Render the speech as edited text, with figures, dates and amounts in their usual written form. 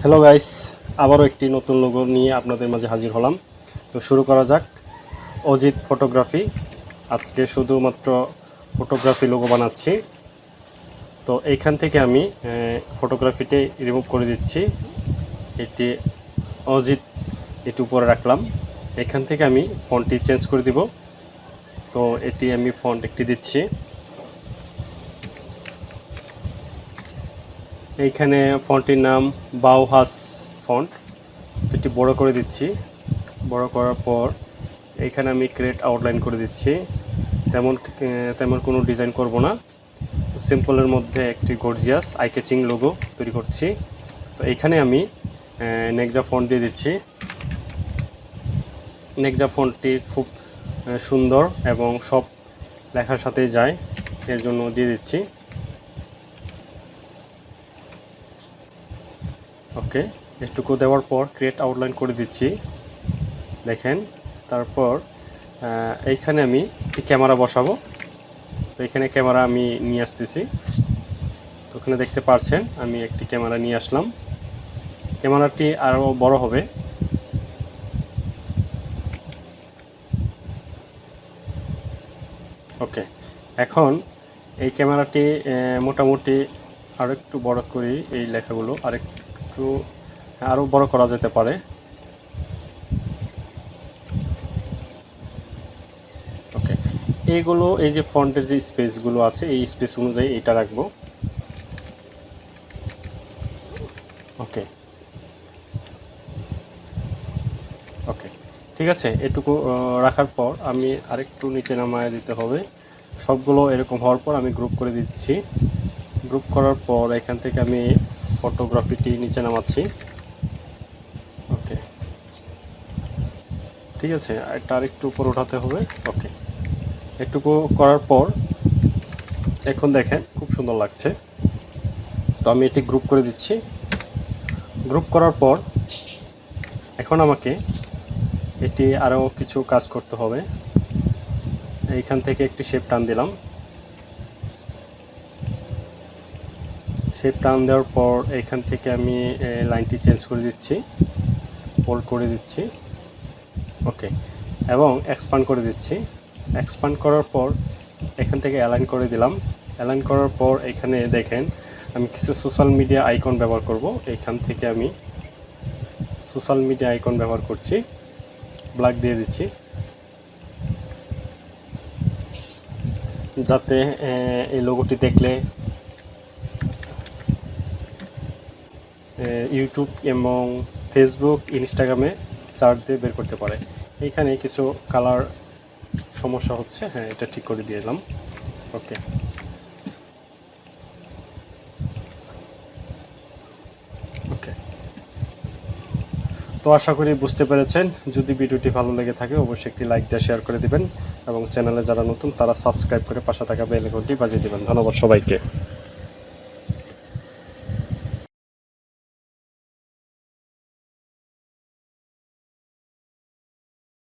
Hello guys, আবারও একটি নতুন লোগো নিয়ে আপনাদের মাঝে হাজির হলাম। তো শুরু করা যাক। অজিত ফটোগ্রাফি। আজকে শুধুমাত্র ফটোগ্রাফি লোগো বানাচ্ছি। তো এইখান থেকে আমি ফটোগ্রাফিটি রিমুভ করে দিচ্ছি। এটি অজিত এটি উপরে রাখলাম। এখান থেকে আমি ফন্টটি চেঞ্জ করে দিব। তো এটি আমি ফন্ট একটি দিচ্ছি। এইখানে ফন্টটির নাম বাউহাস ফন্ট। এটি বড় করে দিচ্ছি। বড় করার পর এইখানে আমি ক্রিয়েট আউটলাইন করে দিচ্ছি। তেমন কোনো ডিজাইন করব না, সিম্পলের মধ্যে একটি গর্জিয়াস আই ক্যাচিং লোগো তৈরি করছি। তো এইখানে আমি নেক্সা ফন্ট দিয়ে দিচ্ছি। নেক্সা ফন্টটি খুব সুন্দর এবং সব লেখার সাথেই যায়, এর জন্য দিয়ে দিচ্ছি। ওকে, একটুকু দেওয়ার পর ক্রিয়েট আউটলাইন করে দিচ্ছি, দেখেন। তারপর এইখানে আমি একটি ক্যামেরা বসাবো। তো এখানে ক্যামেরা আমি নিয়ে আসতেছি। তো ওখানে দেখতে পাচ্ছেন আমি একটি ক্যামেরা নিয়ে আসলাম। ক্যামেরাটি আরও বড় হবে। ওকে, এখন এই ক্যামেরাটি মোটামুটি আরও একটু বড় করি। এই লেখাগুলো আরও বড় করা যেতে পারে। ওকে, এইগুলো এই যে ফন্টের যে স্পেসগুলো আছে এই স্পেস অনুযায়ী এটা রাখবো। ওকে ওকে ঠিক আছে। এটুকু রাখার পর আমি আরেকটু নিচে নামায় দিতে হবে। সবগুলো এরকম হওয়ার পর আমি গ্রুপ করে দিচ্ছি। গ্রুপ করার পর এখান থেকে আমি ফটোগ্রাফিটি নিচে নামাচ্ছি। ওকে, ঠিক আছে, এটা আরেকটু উপর উঠাতে হবে। ওকে, এটুকু করার পর এখন দেখেন খুব সুন্দর লাগছে। তো আমি এটি গ্রুপ করে দিচ্ছি। গ্রুপ করার পর এখন আমাকে এটি আরও কিছু কাজ করতে হবে। এইখান থেকে একটি শেপ টান দিলাম। শেপ টান দেওয়ার পর এইখান থেকে আমি লাইনটি চেঞ্জ করে দিচ্ছি, বোল্ড করে দিচ্ছি। ওকে, এবং এক্সপান্ড করে দিচ্ছি। এক্সপান্ড করার পর এখান থেকে অ্যালাইন করে দিলাম। অ্যালাইন করার পর এখানে দেখেন আমি কিছু সোশ্যাল মিডিয়া আইকন ব্যবহার করব। এইখান থেকে আমি সোশ্যাল মিডিয়া আইকন ব্যবহার করছি, ব্ল্যাক দিয়ে দিচ্ছি, যাতে এই লোগোটি দেখলে ইউটিউব এবং ফেসবুক, ইনস্টাগ্রামে সার্চ দিয়ে বের করতে পারে। এইখানে কিছু কালার সমস্যা হচ্ছে, হ্যাঁ এটা ঠিক করে দিয়ে দিলাম। ওকে, ওকে। তো আশা করি বুঝতে পেরেছেন। যদি ভিডিওটি ভালো লেগে থাকে অবশ্যই একটি লাইক দিয়ে শেয়ার করে দিবেন এবং চ্যানেলে যারা নতুন তারা সাবস্ক্রাইব করে পাশে থাকা বেল আইকনটি বাজিয়ে দিবেন। ধন্যবাদ সবাইকে।